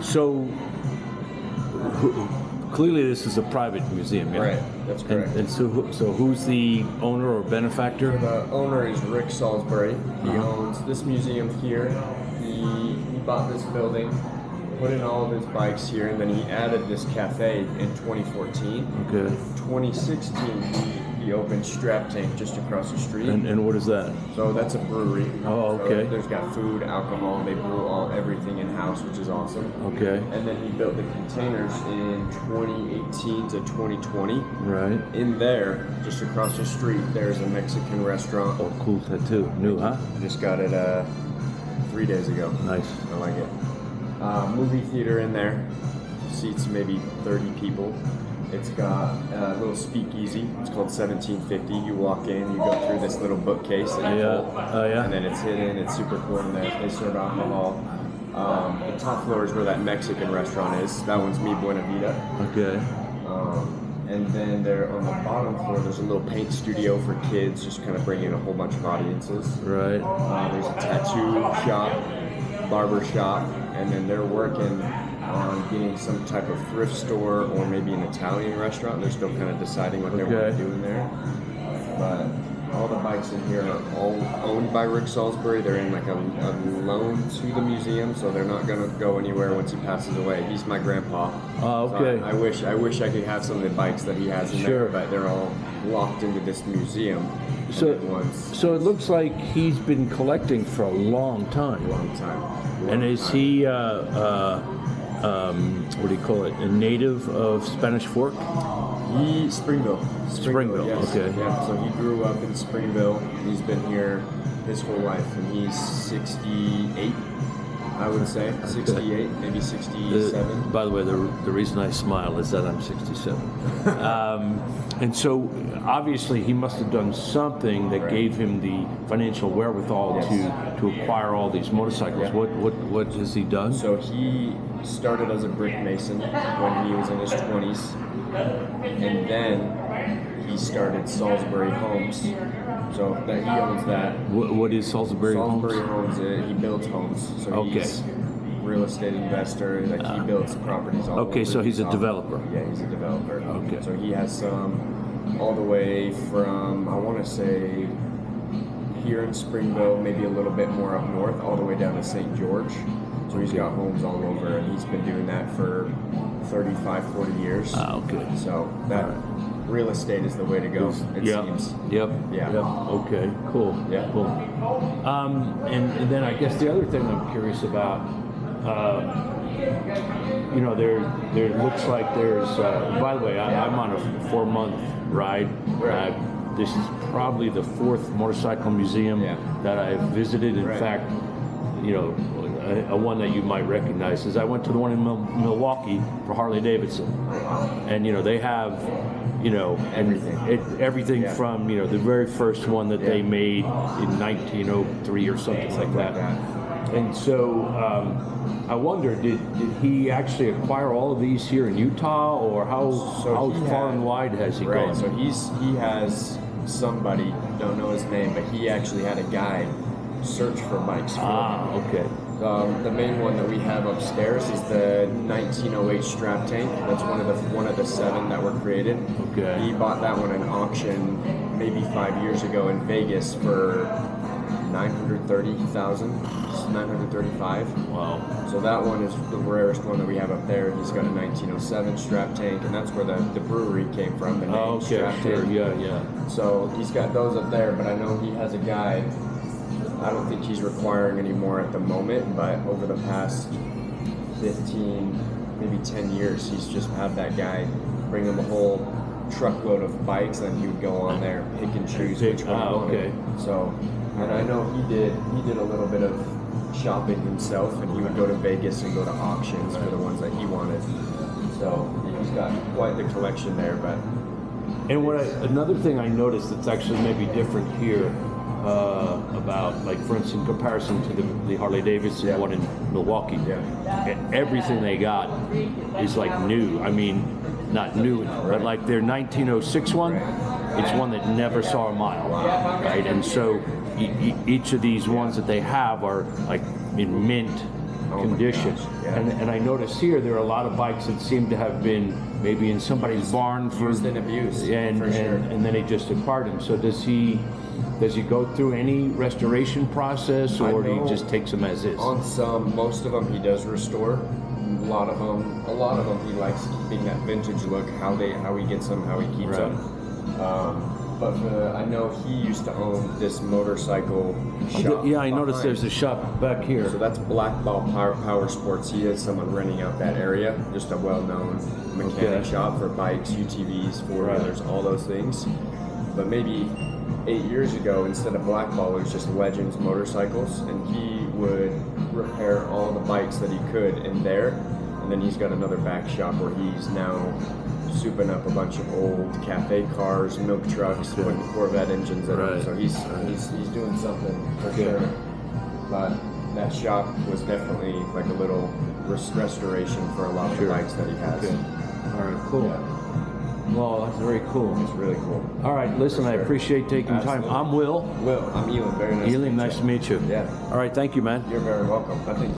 So clearly, this is a private museum, yeah? Right, that's correct. And so who's the owner or benefactor? The owner is Rick Salisbury. He owns this museum here. He bought this building, put in all of his bikes here, and then he added this cafe in 2014. Okay. 2016, he opened Strap Tank just across the street. And what is that? So that's a brewery. Oh, okay. So there's got food, alcohol. They brew everything in house, which is awesome. Okay. And then he built the containers in 2018 to 2020. Right. In there, just across the street, there's a Mexican restaurant. Oh, cool tattoo. New, huh? Just got it 3 days ago. Nice. I like it. Movie theater in there. Seats maybe 30 people. It's got a little speakeasy. It's called 1750. You walk in, you go through this little bookcase that you pull, yeah. and then it's hidden. It's super cool in there. They serve alcohol. The top floor is where that Mexican restaurant is. That one's Mi Buena Vida. Okay. And then there on the bottom floor, there's a little paint studio for kids, just kind of bringing a whole bunch of audiences. Right. There's a tattoo shop, barber shop, and then they're working on getting some type of thrift store or maybe an Italian restaurant. They're still kind of deciding what they want to do in there. But all the bikes in here are all owned by Rick Salisbury. They're in like a loan to the museum, so they're not going to go anywhere once he passes away. He's my grandpa. Oh, okay. So I wish I could have some of the bikes that he has in there, but they're all locked into this museum. So it looks like he's been collecting for a long time. And is he, what do you call it, a native of Spanish Fork? Springville. Springville, yes. okay. Yeah, so he grew up in Springville. He's been here his whole life, and he's 68, I would say. 68, maybe 67. By the way, the reason I smile is that I'm 67. And so, obviously, he must have done something that gave him the financial wherewithal to acquire all these motorcycles. Yeah. What has he done? So he started as a brick mason when he was in his 20s, and then he started Salisbury Homes. So that he owns that. What is Salisbury Homes? Salisbury owns it. He builds homes. So he's a real estate investor. Like he builds properties all over. Okay, so he's a developer. Yeah, he's a developer. Okay. So he has some all the way from, I want to say, here in Springville, maybe a little bit more up north, all the way down to St. George. So he's got homes all over, and he's been doing that for 35, 40 years. Okay. So that real estate is the way to go, it seems. Yep. Yeah. Yep. Okay. Cool. Yeah. Cool. And then I guess the other thing I'm curious about, there looks like there's. By the way, I'm on a 4-month ride. Right. This is probably the 4th motorcycle museum that I've visited. In fact, a one that you might recognize is I went to the one in Milwaukee for Harley Davidson, and they have everything from the very first one that they made in 1903 or something like that. And so I wonder, did he actually acquire all of these here in Utah, or how far and wide has he gone? So he has somebody, don't know his name, but he actually had a guy search for bikes for him. Okay. The main one that we have upstairs is the 1908 Strap Tank. That's one of the 7 that were created. Okay. He bought that one at an auction maybe 5 years ago in Vegas for $930,000, $935. Wow. So that one is the rarest one that we have up there. He's got a 1907 Strap Tank, and that's where the brewery came from. The name Strap Tank. Yeah. So he's got those up there, but I know he has a guy. I don't think he's requiring any more at the moment, but over the past 15, maybe 10 years, he's just had that guy bring him a whole truckload of bikes, and he would go on there, pick and choose which one he wanted. So, and I know he did a little bit of shopping himself, and he would go to Vegas and go to auctions for the ones that he wanted. So he's got quite the collection there. But another thing I noticed that's actually maybe different here. About, like, for instance, in comparison to the Harley Davidson one in Milwaukee, everything they got is like new. I mean, not new, but like their 1906 one, it's one that never saw a mile, right? And so each of these ones that they have are like in mint my condition. gosh, yeah. And I notice here there are a lot of bikes that seem to have been maybe in somebody's barn for Used and abused, for sure. and then they just depart him. So does he go through any restoration process, I or do know he just takes them as is? On some, most of them he does restore. A lot of them he likes keeping that vintage look. How he gets them, how he keeps Right. them. But I know he used to own this motorcycle shop. Yeah, I noticed behind. there's a shop back here. So that's Black Ball Power Sports. He has someone renting out that area, just a well-known mechanic Okay. shop for bikes, UTVs, four-wheelers, all those things. But maybe 8 years ago, instead of Black Ball, it was just Legends motorcycles, and he would repair all the bikes that he could in there. And then he's got another back shop where he's now souping up a bunch of old cafe cars, milk trucks, putting Corvette engines in them. Right. So he's doing something for sure. But that shop was definitely like a little restoration for a lot of the bikes that he has. Okay. All right, cool. Yeah, Well, that's very cool. it's really cool. All right, listen, For I sure. appreciate taking time. Absolutely. I'm Will. Will, I'm Elon. Very nice. Elim, nice to meet you. Yeah. All right, thank you, man. You're very welcome. I think